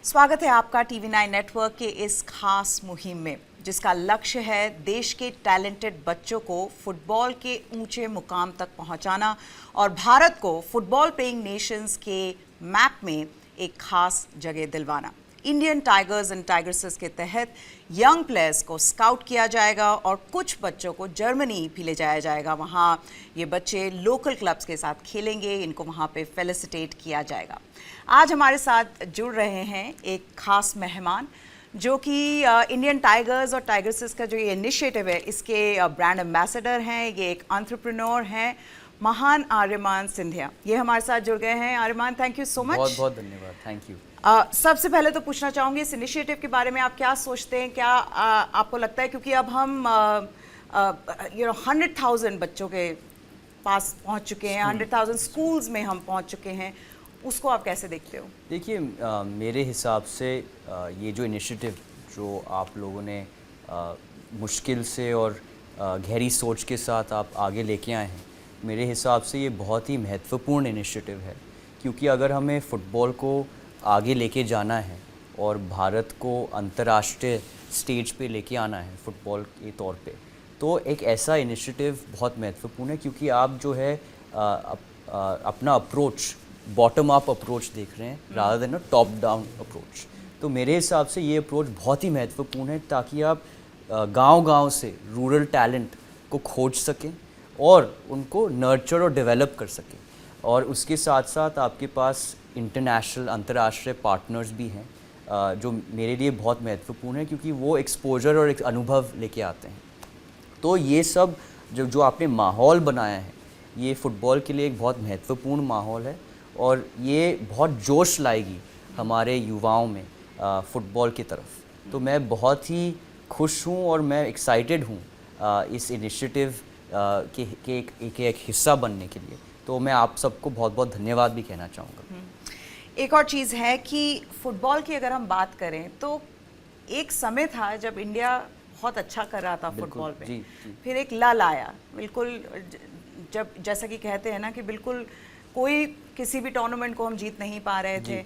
स्वागत है आपका TV9 नेटवर्क के इस खास मुहिम में, जिसका लक्ष्य है देश के टैलेंटेड बच्चों को फुटबॉल के ऊंचे मुकाम तक पहुंचाना और भारत को फुटबॉल प्लेइंग नेशंस के मैप में एक खास जगह दिलवाना। इंडियन टाइगर्स एंड टाइगर्सेस के तहत यंग प्लेयर्स को स्काउट किया जाएगा और कुछ बच्चों को जर्मनी भी ले जाया जाएगा। वहाँ ये बच्चे लोकल क्लब्स के साथ खेलेंगे, इनको वहाँ पे फेलिसिटेट किया जाएगा। आज हमारे साथ जुड़ रहे हैं एक खास मेहमान जो कि इंडियन टाइगर्स और टाइगर्सेस का जो ये इनिशिएटिव है इसके ब्रांड एम्बेसडर हैं। ये एक एंटरप्रेन्योर हैं, महान आर्यमान सिंधिया। ये हमारे साथ जुड़ गए हैं। Aryaman, thank you so much. बहुत बहुत धन्यवाद, थैंक यू। सबसे पहले तो पूछना चाहूँगी इस इनिशिएटिव के बारे में आप क्या सोचते हैं, क्या आपको लगता है, क्योंकि अब हम 100,000 बच्चों के पास पहुँच चुके हैं, 100,000 स्कूल्स में हम पहुँच चुके हैं, उसको आप कैसे देखते हो? देखिए, मेरे हिसाब से ये जो इनिशिएटिव जो आप लोगों ने मुश्किल से और गहरी सोच के साथ आप आगे लेके आए हैं, मेरे हिसाब से ये बहुत ही महत्वपूर्ण इनिशिएटिव है। क्योंकि अगर हमें फ़ुटबॉल को आगे लेके जाना है और भारत को अंतर्राष्ट्रीय स्टेज पे लेके आना है फ़ुटबॉल के तौर पे, तो एक ऐसा इनिशिएटिव बहुत महत्वपूर्ण है। क्योंकि आप जो है अपना अप्रोच बॉटम अप अप्रोच देख रहे हैं रादर देन अ टॉप डाउन अप्रोच। तो मेरे हिसाब से ये अप्रोच बहुत ही महत्वपूर्ण है ताकि आप गांव-गांव से रूरल टैलेंट को खोज सकें और उनको नर्चर और डेवलप कर सकें। और उसके साथ साथ आपके पास इंटरनेशनल अंतर्राष्ट्रीय पार्टनर्स भी हैं जो मेरे लिए बहुत महत्वपूर्ण है, क्योंकि वो एक्सपोजर और एक अनुभव लेके आते हैं। तो ये सब जो आपने माहौल बनाया है, ये फ़ुटबॉल के लिए एक बहुत महत्वपूर्ण माहौल है और ये बहुत जोश लाएगी हमारे युवाओं में फ़ुटबॉल की तरफ। तो मैं बहुत ही खुश हूँ और मैं एक्साइटेड हूँ इस इनिशिएटिव के एक हिस्सा बनने के लिए। तो मैं आप सबको बहुत बहुत धन्यवाद भी कहना चाहूँगा। एक और चीज़ है कि फ़ुटबॉल की अगर हम बात करें तो एक समय था जब इंडिया बहुत अच्छा कर रहा था फुटबॉल पे। जी। फिर एक लल आया, बिल्कुल जब जैसा कि कहते हैं ना कि बिल्कुल कोई किसी भी टूर्नामेंट को हम जीत नहीं पा रहे थे।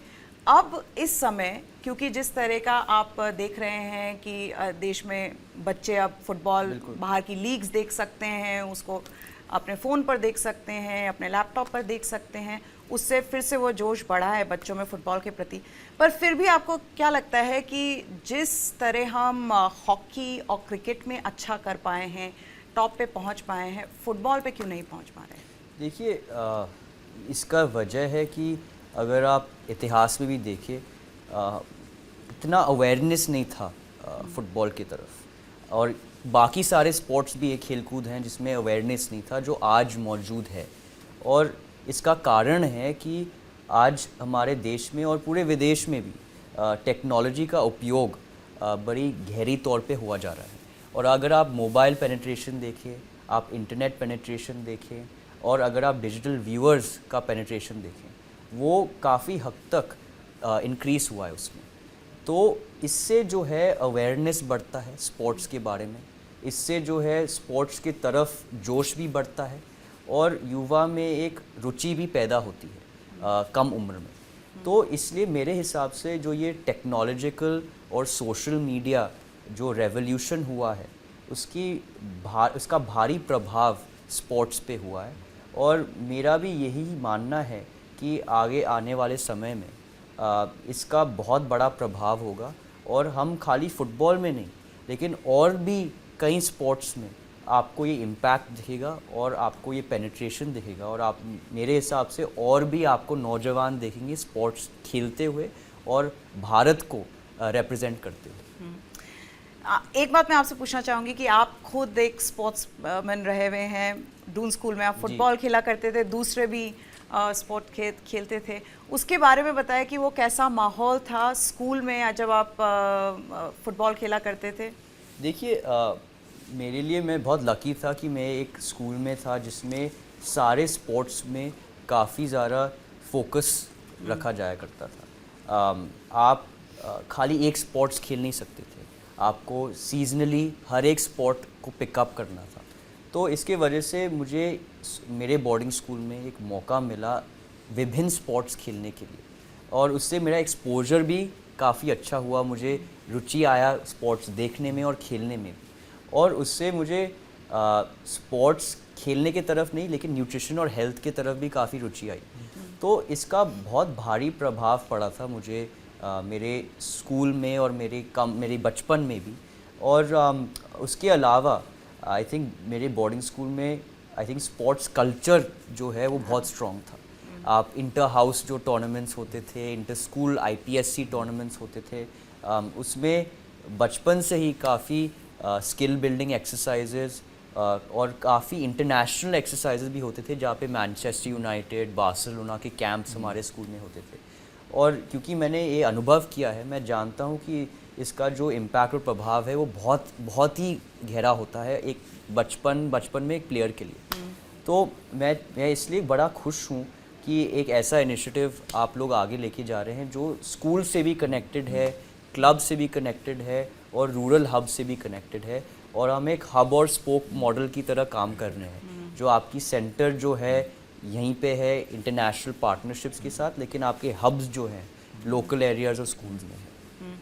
अब इस समय क्योंकि जिस तरह का आप देख रहे हैं कि देश में बच्चे अब फुटबॉल बाहर की लीग्स देख सकते हैं, उसको अपने फ़ोन पर देख सकते हैं, अपने लैपटॉप पर देख सकते हैं, उससे फिर से वो जोश बढ़ा है बच्चों में फ़ुटबॉल के प्रति। पर फिर भी आपको क्या लगता है कि जिस तरह हम हॉकी और क्रिकेट में अच्छा कर पाए हैं, टॉप पे पहुंच पाए हैं, फुटबॉल पे क्यों नहीं पहुंच पा रहे हैं? देखिए, इसका वजह है कि अगर आप इतिहास में भी देखें, इतना अवेयरनेस नहीं था फुटबॉल की तरफ। और बाकी सारे स्पोर्ट्स भी एक खेलकूद हैं जिसमें अवेयरनेस नहीं था, जो आज मौजूद है। और इसका कारण है कि आज हमारे देश में और पूरे विदेश में भी टेक्नोलॉजी का उपयोग बड़ी गहरी तौर पे हुआ जा रहा है। और अगर आप मोबाइल पेनिट्रेशन देखें, आप इंटरनेट पेनिट्रेशन देखें और अगर आप डिजिटल व्यूअर्स का पेनिट्रेशन देखें, वो काफ़ी हद तक इंक्रीज़ हुआ है उसमें। तो इससे जो है अवेयरनेस बढ़ता है स्पोर्ट्स के बारे में, इससे जो है स्पोर्ट्स की तरफ जोश भी बढ़ता है और युवा में एक रुचि भी पैदा होती है कम उम्र में। तो इसलिए मेरे हिसाब से जो ये टेक्नोलॉजिकल और सोशल मीडिया जो रेवोल्यूशन हुआ है, उसका भारी प्रभाव स्पोर्ट्स पे हुआ है। और मेरा भी यही मानना है कि आगे आने वाले समय में इसका बहुत बड़ा प्रभाव होगा और हम खाली फुटबॉल में नहीं लेकिन और भी कई स्पोर्ट्स में आपको ये इम्पैक्ट दिखेगा और आपको ये पेनिट्रेशन दिखेगा। और आप मेरे हिसाब से और भी आपको नौजवान देखेंगे स्पोर्ट्स खेलते हुए और भारत को रिप्रेजेंट करते हुए। एक बात मैं आपसे पूछना चाहूँगी कि आप खुद एक स्पोर्ट्स मैन रहे हुए हैं। दून स्कूल में आप फुटबॉल खेला करते थे, दूसरे भी स्पोर्ट खेलते थे। उसके बारे में बताया कि वो कैसा माहौल था स्कूल में जब आप फुटबॉल खेला करते थे? देखिए, मेरे लिए मैं बहुत लकी था कि मैं एक स्कूल में था जिसमें सारे स्पोर्ट्स में काफ़ी ज़्यादा फोकस रखा जाया करता था। आप खाली एक स्पोर्ट्स खेल नहीं सकते थे, आपको सीजनली हर एक स्पोर्ट को पिकअप करना था। तो इसके वजह से मुझे मेरे बोर्डिंग स्कूल में एक मौका मिला विभिन्न स्पोर्ट्स खेलने के लिए और उससे मेरा एक्सपोजर भी काफ़ी अच्छा हुआ, मुझे रुचि आया स्पोर्ट्स देखने में और खेलने में भी। और उससे मुझे स्पोर्ट्स खेलने की तरफ नहीं लेकिन न्यूट्रिशन और हेल्थ की तरफ भी काफ़ी रुचि आई। तो इसका बहुत भारी प्रभाव पड़ा था मुझे मेरे स्कूल में और मेरे बचपन में भी। और उसके अलावा आई थिंक मेरे बोर्डिंग स्कूल में आई थिंक स्पोर्ट्स कल्चर जो है वो बहुत स्ट्रॉन्ग था। आप इंटर हाउस जो टूर्नामेंट्स होते थे, इंटर स्कूल IPSC टूर्नामेंट्स होते थे, उसमें बचपन से ही काफ़ी स्किल बिल्डिंग एक्सरसाइजेज और काफ़ी इंटरनेशनल एक्सरसाइजेज भी होते थे, जहाँ पे मैनचेस्टर यूनाइटेड, बार्सिलोना के कैंप्स हमारे स्कूल में होते थे। और क्योंकि मैंने ये अनुभव किया है, मैं जानता हूँ कि इसका जो इम्पैक्ट और प्रभाव है वो बहुत बहुत ही गहरा होता है एक बचपन में एक प्लेयर के लिए। तो मैं इसलिए बड़ा खुश हूँ कि एक ऐसा इनिशिएटिव आप लोग आगे लेके जा रहे हैं जो स्कूल से भी कनेक्टेड है, क्लब से भी कनेक्टेड है और रूरल हब से भी कनेक्टेड है। और हम एक हब और स्पोक मॉडल की तरह काम कर रहे हैं, जो आपकी सेंटर जो है यहीं पे है इंटरनेशनल पार्टनरशिप्स के साथ, लेकिन आपके हब्स जो हैं लोकल एरियाज और स्कूल्स में हैं।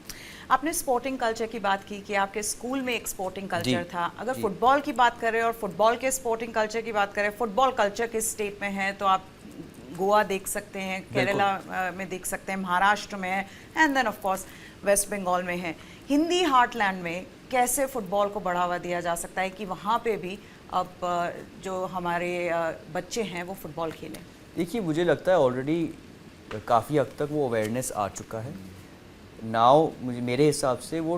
आपने स्पोर्टिंग कल्चर की बात की कि आपके स्कूल में एक स्पोर्टिंग कल्चर था। अगर जी। फुटबॉल की बात करें और फुटबॉल के स्पोर्टिंग कल्चर की बात करें, फुटबॉल कल्चर किस स्टेट में है, तो आप गोवा देख सकते हैं, केरला में देख सकते हैं, महाराष्ट्र में है, and then of course West Bengal में है। हिंदी हार्टलैंड में कैसे फुटबॉल को बढ़ावा दिया जा सकता है कि वहाँ पे भी अब जो हमारे बच्चे हैं वो फुटबॉल खेलें? देखिए, मुझे लगता है ऑलरेडी काफ़ी हद तक वो अवेयरनेस आ चुका है। नाउ मेरे हिसाब से वो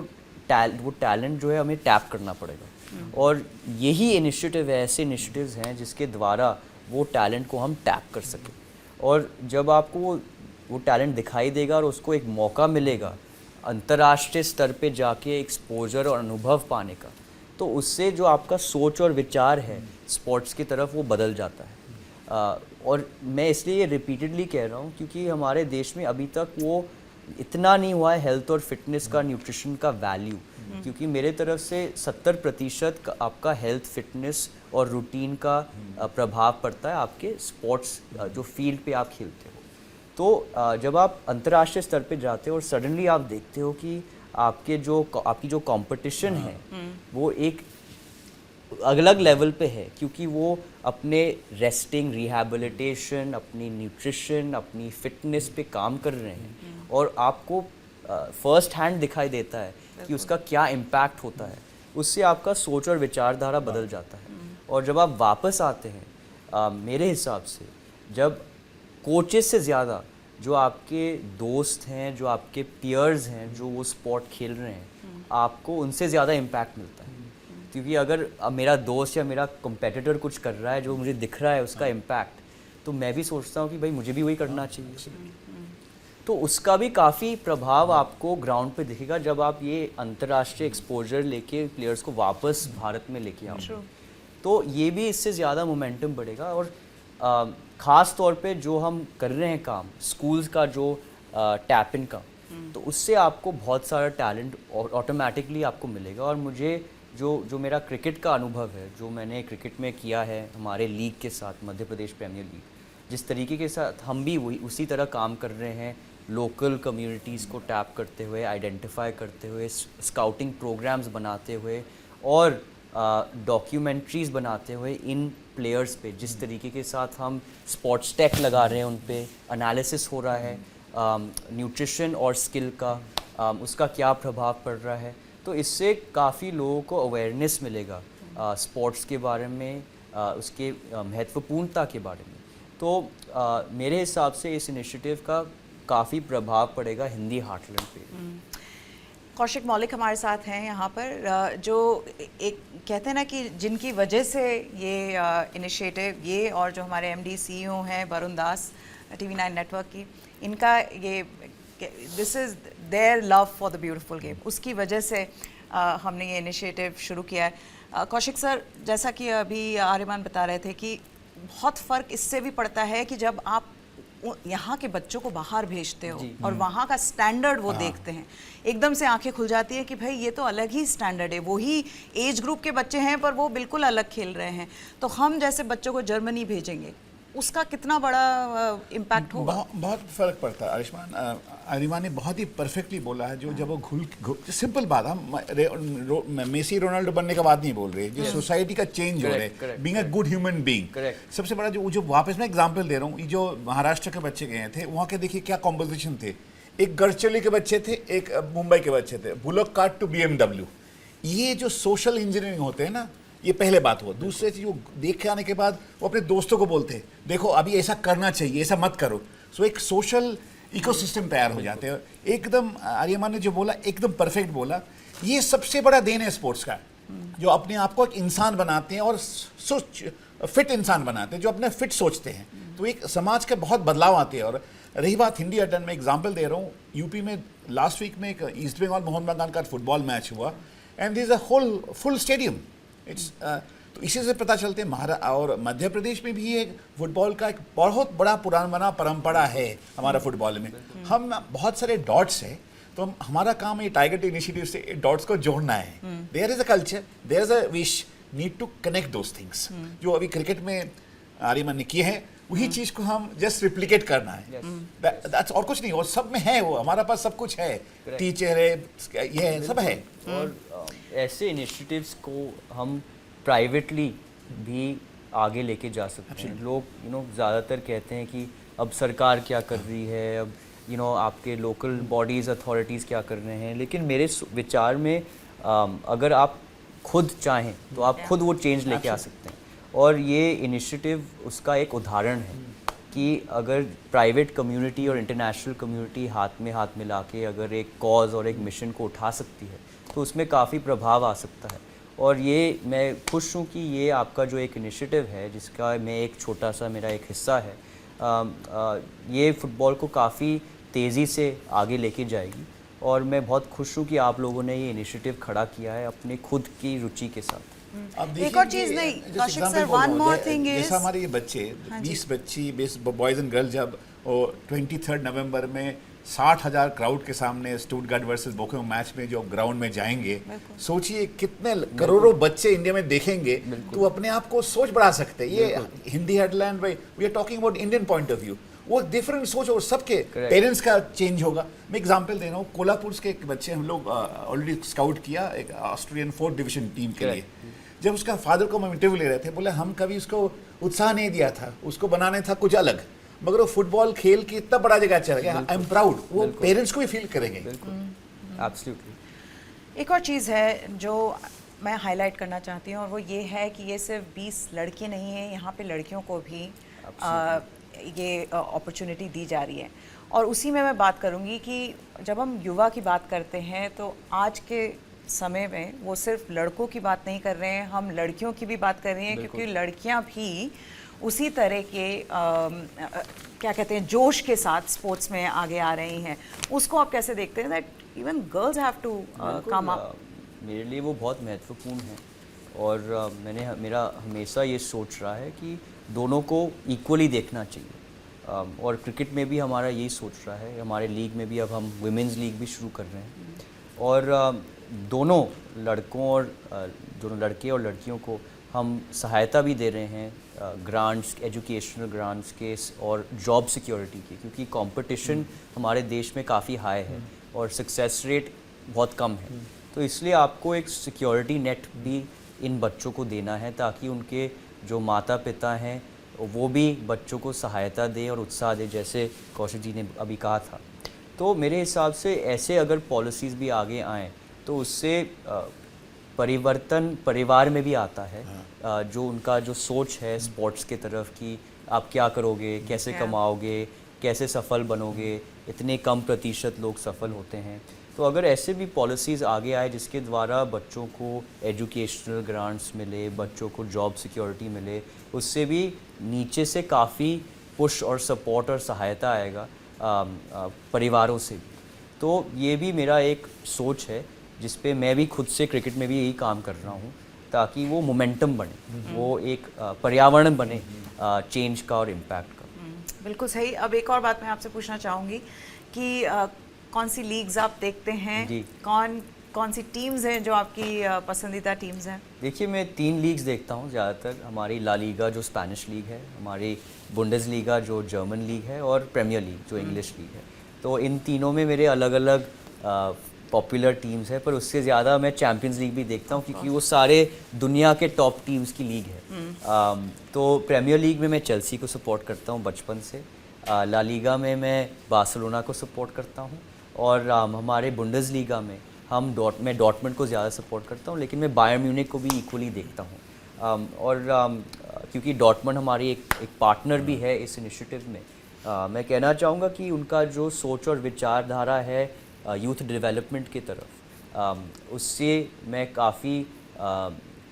टैलेंट जो है हमें टैप करना पड़ेगा। और यही इनिशिएटिव है, ऐसे इनिशिएटिव्स हैं जिसके द्वारा वो टैलेंट को हम टैप कर सकें। और जब आपको वो टैलेंट दिखाई देगा और उसको एक मौका मिलेगा अंतर्राष्ट्रीय स्तर पे जाके एक्सपोजर और अनुभव पाने का, तो उससे जो आपका सोच और विचार है स्पोर्ट्स की तरफ वो बदल जाता है। और मैं इसलिए रिपीटेडली कह रहा हूँ क्योंकि हमारे देश में अभी तक वो इतना नहीं हुआ है हेल्थ और फिटनेस का, न्यूट्रिशन का वैल्यू। क्योंकि मेरे तरफ से 70% आपका हेल्थ, फिटनेस और रूटीन का प्रभाव पड़ता है आपके स्पोर्ट्स जो फील्ड पे आप खेलते हो। तो जब आप अंतर्राष्ट्रीय स्तर पे जाते हो और सडनली आप देखते हो कि आपकी जो कंपटीशन है वो एक अलग लेवल पे है, क्योंकि वो अपने रेस्टिंग, रिहैबिलिटेशन, अपनी न्यूट्रिशन, अपनी फिटनेस पे काम कर रहे हैं और आपको फर्स्ट हैंड दिखाई देता है कि उसका क्या इम्पैक्ट होता है। उससे आपका सोच और विचारधारा बदल जाता है। और जब आप वापस आते हैं, मेरे हिसाब से जब कोचेस से ज़्यादा जो आपके दोस्त हैं, जो आपके पियर्स हैं, जो वो स्पोर्ट खेल रहे हैं, आपको उनसे ज़्यादा इम्पैक्ट मिलता है। क्योंकि अगर मेरा दोस्त या मेरा कंपेटिटर कुछ कर रहा है जो मुझे दिख रहा है उसका इम्पैक्ट, तो मैं भी सोचता हूँ कि भाई मुझे भी वही करना चाहिए। तो उसका भी काफ़ी प्रभाव आपको ग्राउंड पे दिखेगा जब आप ये अंतर्राष्ट्रीय एक्सपोजर लेके प्लेयर्स को वापस भारत में लेके आओ। तो ये भी इससे ज़्यादा मोमेंटम बढ़ेगा। और ख़ास तौर पे जो हम कर रहे हैं काम स्कूल्स का, जो टैप इन का, तो उससे आपको बहुत सारा टैलेंट ऑटोमेटिकली आपको मिलेगा। और मुझे जो मेरा क्रिकेट का अनुभव है, जो मैंने क्रिकेट में किया है हमारे लीग के साथ, मध्य प्रदेश प्रीमियर लीग, जिस तरीके के साथ हम भी उसी तरह काम कर रहे हैं, लोकल कम्युनिटीज़ को टैप करते हुए, आइडेंटिफाई करते हुए, स्काउटिंग प्रोग्राम्स बनाते हुए और डॉक्यूमेंट्रीज़ बनाते हुए इन प्लेयर्स पे, जिस तरीके के साथ हम स्पोर्ट्स टेक लगा रहे हैं, उन पे एनालिसिस हो रहा है न्यूट्रिशन और स्किल का, उसका क्या प्रभाव पड़ रहा है। तो इससे काफ़ी लोगों को अवेयरनेस मिलेगा स्पोर्ट्स के बारे में, उसके महत्वपूर्णता के बारे में। तो मेरे हिसाब से इस इनिशिएटिव का काफ़ी प्रभाव पड़ेगा हिंदी हार्टलैंड पे। कौशिक मौलिक हमारे साथ हैं यहाँ पर, जो एक कहते हैं ना कि जिनकी वजह से ये इनिशिएटिव, ये और जो हमारे MD CEO हैं वरुण दास TV9 नेटवर्क की, इनका ये this is their love for the beautiful game, उसकी वजह से हमने ये इनिशिएटिव शुरू किया है। कौशिक सर, जैसा कि अभी आर्यमान बता रहे थे कि बहुत फ़र्क इससे भी पड़ता है कि जब आप यहाँ के बच्चों को बाहर भेजते हो और वहाँ का स्टैंडर्ड वो देखते हैं, एकदम से आंखें खुल जाती है कि भाई ये तो अलग ही स्टैंडर्ड है, वही एज ग्रुप के बच्चे हैं पर वो बिल्कुल अलग खेल रहे हैं। तो हम जैसे बच्चों को जर्मनी भेजेंगे उसका कितना बड़ा इम्पैक्ट होगा? बहुत फर्क पड़ता है आयुष्मान। अरिमा ने बहुत ही परफेक्टली बोला है। जो जब वो सिंपल बात, हम मेसी रोनाल्डो बनने का बात नहीं बोल रहे, जो सोसाइटी का चेंज हो रहा है, being a good human being. सबसे बड़ा जो वापस मैं एग्जांपल दे रहा हूँ, जो महाराष्ट्र के बच्चे गए थे वहाँ के देखिए क्या कॉम्पोजिशन थे। एक गढ़चिरौली के बच्चे थे, एक मुंबई के बच्चे थे, बुलोक कार्ट टू BMW। ये जो सोशल इंजीनियरिंग होते हैं ना, ये पहले बात हुआ। दूसरे चीज वो देख के आने के बाद वो अपने दोस्तों को बोलते हैं, देखो अभी ऐसा करना चाहिए, ऐसा मत करो। सो एक सोशल इकोसिस्टम तैयार हो जाते हैं। एकदम आर्यमान ने जो बोला एकदम परफेक्ट बोला। ये सबसे बड़ा देन है स्पोर्ट्स का, जो अपने आप को एक इंसान बनाते हैं और फिट इंसान बनाते हैं, जो अपने फिट सोचते हैं। तो एक समाज के बहुत बदलाव आते हैं। और रही बात हिंदी अड्डा में एग्जाम्पल दे रहा हूँ, यूपी में लास्ट वीक में एक ईस्ट बंगाल मोहन बागान का फुटबॉल मैच हुआ and this a whole full stadium. तो इसी से पता चलते हैं और मध्य प्रदेश में भी एक फुटबॉल का एक बहुत बड़ा पुराना परंपरा है हमारा फुटबॉल में। हम बहुत सारे डॉट्स हैं, तो हमारा काम है टाइगर इनिशिएटिव से डॉट्स को जोड़ना है। There is a culture, there is a wish, need to connect those things. जो अभी क्रिकेट में आर्यमन ने किए हैं, वही चीज को हम जस्ट रिप्लिकेट करना है। दैट्स और कुछ नहीं, और सब में है, वो हमारा पास सब कुछ है, टीचर है, ये है, सब है। और ऐसे इनिशिएटिव्स को हम प्राइवेटली भी आगे लेके जा सकते हैं। लोग ज़्यादातर कहते हैं कि अब सरकार क्या कर रही है, अब आपके लोकल बॉडीज़ अथॉरिटीज़ क्या कर रहे हैं। लेकिन मेरे विचार में अगर आप खुद चाहें तो आप खुद वो चेंज लेके आ सकते हैं। और ये इनिशिएटिव उसका एक उदाहरण है कि अगर प्राइवेट कम्युनिटी और इंटरनेशनल कम्युनिटी हाथ में हाथ मिला के अगर एक कॉज और एक मिशन को उठा सकती है तो उसमें काफ़ी प्रभाव आ सकता है। और ये मैं खुश हूँ कि ये आपका जो एक इनिशिएटिव है, जिसका मैं एक छोटा सा मेरा एक हिस्सा है, ये फुटबॉल को काफ़ी तेज़ी से आगे लेके जाएगी। और मैं बहुत खुश हूँ कि आप लोगों ने ये इनिशिएटिव खड़ा किया है अपने खुद की रुचि के साथ। अब एक और चीज नहीं Kaushik sir, one more thing is, जैसा हमारे ये बच्चे 20 बॉयज एंड गर्ल्स जब 23 नवंबर में 60,000 क्राउड के सामने स्टुटगार्ट वर्सेस बोchum मैच में जो ग्राउंड में जाएंगे, सोचिए कितने करोड़ों बच्चे इंडिया में देखेंगे, तो अपने आप को सोच बढ़ा सकते हैं। ये हिंदी हेडलाइन भाई, we are talking about Indian point of view, वो डिफरेंट सोच और सबके पेरेंट्स का चेंज होगा। मैं एग्जांपल दे रहा हूँ, कोल्हापुर के एक बच्चे हम लोग ऑलरेडी स्काउट किया एक ऑस्ट्रेलियन 4th डिवीजन टीम के लिए। जब उसका फादर को हम इंटरव्यू ले रहे थे, बोले हम कभी उसको उत्साह नहीं दिया था, उसको बनाने था कुछ अलग, मगर वो फुटबॉल खेल की इतना बड़ा जगह चला गया। आई एम प्राउड, वो पेरेंट्स को भी फील करेंगे। एब्सोल्युटली। एक और चीज़ है जो मैं हाईलाइट करना चाहती हूँ, और वो ये है कि ये सिर्फ 20 लड़के नहीं हैं, यहाँ पे लड़कियों को भी ये अपॉर्चुनिटी दी जा रही है। और उसी में मैं बात करूँगी कि जब हम युवा की बात करते हैं तो आज के समय में वो सिर्फ लड़कों की बात नहीं कर रहे हैं, हम लड़कियों की भी बात कर रहे हैं, क्योंकि लड़कियां भी उसी तरह के क्या कहते हैं जोश के साथ स्पोर्ट्स में आगे आ रही हैं। उसको आप कैसे देखते हैं that even girls have to come up? मेरे लिए वो बहुत महत्वपूर्ण है। और मेरा हमेशा ये सोच रहा है कि दोनों को इक्वली देखना चाहिए। और क्रिकेट में भी हमारा यही सोच रहा है। हमारे लीग में भी अब हम वुमेंस लीग भी शुरू कर रहे हैं। और दोनों लड़के और लड़कियों को हम सहायता भी दे रहे हैं ग्रांट्स, एजुकेशनल ग्रांट्स के और जॉब सिक्योरिटी की, क्योंकि कंपटीशन हमारे देश में काफ़ी हाई है और सक्सेस रेट बहुत कम है। तो इसलिए आपको एक सिक्योरिटी नेट भी इन बच्चों को देना है, ताकि उनके जो माता पिता हैं वो भी बच्चों को सहायता दें और उत्साह दें, जैसे कौशिक जी ने अभी कहा था। तो मेरे हिसाब से ऐसे अगर पॉलिसीज़ भी आगे आएँ तो उससे परिवर्तन परिवार में भी आता है। जो उनका जो सोच है स्पोर्ट्स के तरफ कि आप क्या करोगे, कैसे कमाओगे, कैसे सफल बनोगे, इतने कम प्रतिशत लोग सफल होते हैं। तो अगर ऐसे भी पॉलिसीज़ आगे आए जिसके द्वारा बच्चों को एजुकेशनल ग्रांट्स मिले, बच्चों को जॉब सिक्योरिटी मिले, उससे भी नीचे से काफ़ी पुश और सपोर्ट और सहायता आएगा परिवारों से भी। तो ये भी मेरा एक सोच है जिस पे मैं भी खुद से क्रिकेट में भी यही काम कर रहा हूँ, ताकि वो मोमेंटम बने, वो एक पर्यावरण बने चेंज का और इम्पैक्ट का। बिल्कुल सही। अब एक और बात मैं आपसे पूछना चाहूँगी कि कौन सी लीग्स आप देखते हैं, कौन सी टीम्स हैं जो आपकी पसंदीदा टीम्स हैं? देखिए, मैं 3 लीग्स देखता हूँ ज़्यादातर। हमारी ला लीगा जो स्पेनिश लीग है, हमारी बुंडेसलीगा जो जर्मन लीग है और प्रीमियर लीग जो इंग्लिश लीग है। तो इन तीनों में मेरे अलग अलग पॉपुलर टीम्स है, पर उससे ज़्यादा मैं चैम्पियंस लीग भी देखता हूँ क्योंकि वो सारे दुनिया के टॉप टीम्स की लीग है। तो प्रीमियर लीग में मैं चेल्सी को सपोर्ट करता हूँ बचपन से, ला लीगा में मैं बार्सिलोना को सपोर्ट करता हूँ, और हमारे बुंडेसलीगा में मैं डॉर्टमंड को ज़्यादा सपोर्ट करता हूँ, लेकिन मैं बायर म्यूनिख को भी इक्वली देखता हूँ। क्योंकि डॉर्टमंड हमारी एक पार्टनर भी है इस इनिशिएटिव में, मैं कहना चाहूँगा कि उनका जो सोच और विचारधारा है यूथ डेवलपमेंट की तरफ, उससे मैं काफ़ी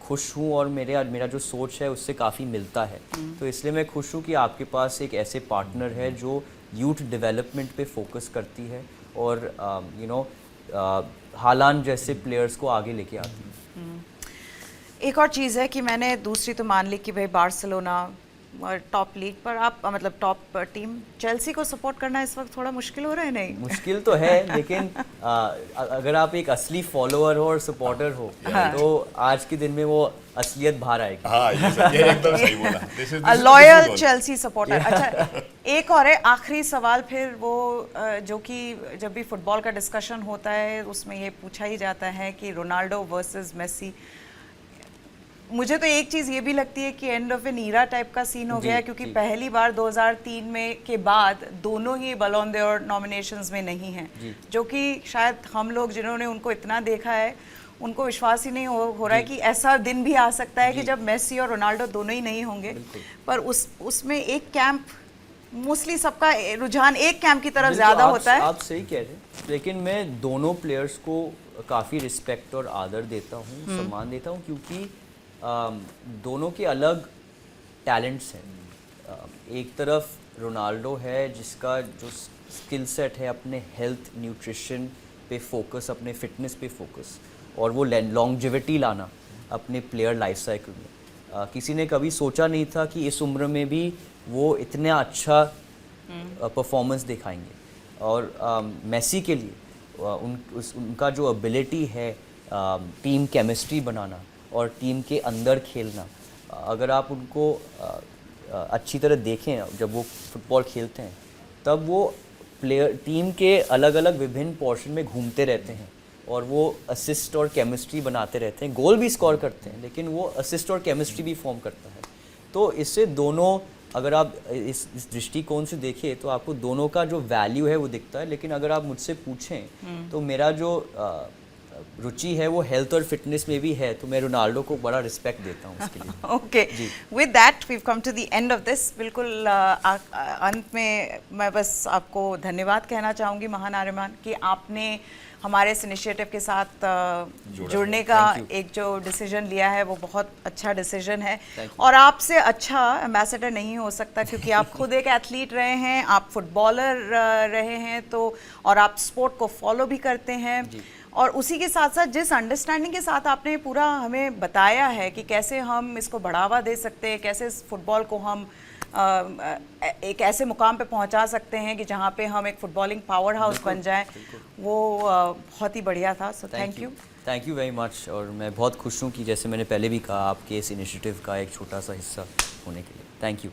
खुश हूँ और मेरा जो सोच है उससे काफ़ी मिलता है। तो इसलिए मैं खुश हूँ कि आपके पास एक ऐसे पार्टनर है जो यूथ डेवलपमेंट पे फोकस करती है और हालान जैसे प्लेयर्स को आगे लेके आती है। एक और चीज़ है कि मैंने दूसरी तो मान ली कि भाई बार्सिलोना टॉप लीग पर आप मतलब टॉप टीम चेल्सी को सपोर्ट करना इस वक्त थोड़ा मुश्किल हो रहा है? नहीं मुश्किल तो है, लेकिन अगर आप एक असली फॉलोअर हो और सपोर्टर हो तो आज के दिन में वो असलियत बाहर आएगी। हाँ, ये एकदम सही बोला। Loyal Chelsea supporter. अच्छा, एक और है आखिरी सवाल फिर वो जो कि जब भी फुटबॉल का डिस्कशन होता है उसमें ये पूछा ही जाता है कि रोनाल्डो वर्सेस मेसी। मुझे तो एक चीज़ ये भी लगती है कि end of an era type का सीन हो गया है, क्योंकि पहली बार 2003 में के बाद दोनों ही बलोन d'Or नॉमिनेशंस में नहीं हैं, जो कि शायद हम लोग जिन्होंने उनको इतना देखा है उनको विश्वास ही नहीं हो रहा है कि ऐसा दिन भी आ सकता है कि जब मेसी और रोनाल्डो दोनों ही नहीं होंगे। पर उसमें एक कैंप मोस्टली सबका रुझान एक कैंप की तरफ ज़्यादा होता है। आप सही कह रहे हैं, लेकिन मैं दोनों प्लेयर्स को काफ़ी रिस्पेक्ट और आदर देता हूँ, सम्मान देता हूँ, क्योंकि दोनों के अलग टैलेंट्स हैं। एक तरफ रोनाल्डो है जिसका जो स्किल सेट है अपने हेल्थ न्यूट्रिशन पे फोकस, अपने फिटनेस पे फोकस, और वो लॉन्जेविटी लाना अपने प्लेयर लाइफ साइकिल में। किसी ने कभी सोचा नहीं था कि इस उम्र में भी वो इतना अच्छा परफॉर्मेंस दिखाएंगे। और मेसी के लिए उनका जो एबिलिटी है टीम केमिस्ट्री बनाना और टीम के अंदर खेलना, अगर आप उनको अच्छी तरह देखें जब वो फुटबॉल खेलते हैं तब वो प्लेयर टीम के अलग अलग विभिन्न पोर्शन में घूमते रहते हैं और वो असिस्ट और केमिस्ट्री बनाते रहते हैं, गोल भी स्कोर करते हैं, लेकिन वो असिस्ट और केमिस्ट्री भी फॉर्म करता है। तो इससे दोनों, अगर आप इस दृष्टिकोण से देखें तो आपको दोनों का जो वैल्यू है वो दिखता है। लेकिन अगर आप मुझसे पूछें तो मेरा जो रुचि है वो हेल्थ और फिटनेस में भी है, तो मैं रोनाल्डो को बड़ा रिस्पेक्ट देता हूँ उसके लिए। Okay, with that we come to the end of this. बिल्कुल अंत में मैं बस आपको धन्यवाद कहना चाहूँगी महान आर्यमान कि आपने हमारे इस इनिशिएटिव के साथ जुड़ने का एक जो डिसीजन लिया है वो बहुत अच्छा डिसीजन है। और आपसे अच्छा एम्बेसडर नहीं हो सकता, क्योंकि आप खुद एक एथलीट रहे हैं, आप फुटबॉलर रहे हैं, तो और आप स्पोर्ट को फॉलो भी करते हैं, और उसी के साथ साथ जिस अंडरस्टैंडिंग के साथ आपने पूरा हमें बताया है कि कैसे हम इसको बढ़ावा दे सकते हैं, कैसे इस फुटबॉल को हम एक ऐसे मुकाम पे पहुंचा सकते हैं कि जहां पे हम एक फुटबॉलिंग पावर हाउस बन जाएं, वो बहुत ही बढ़िया था। So thank you very much. और मैं बहुत खुश हूँ कि जैसे मैंने पहले भी कहा, आपके इस इनिशिएटिव का एक छोटा सा हिस्सा होने के लिए। Thank you.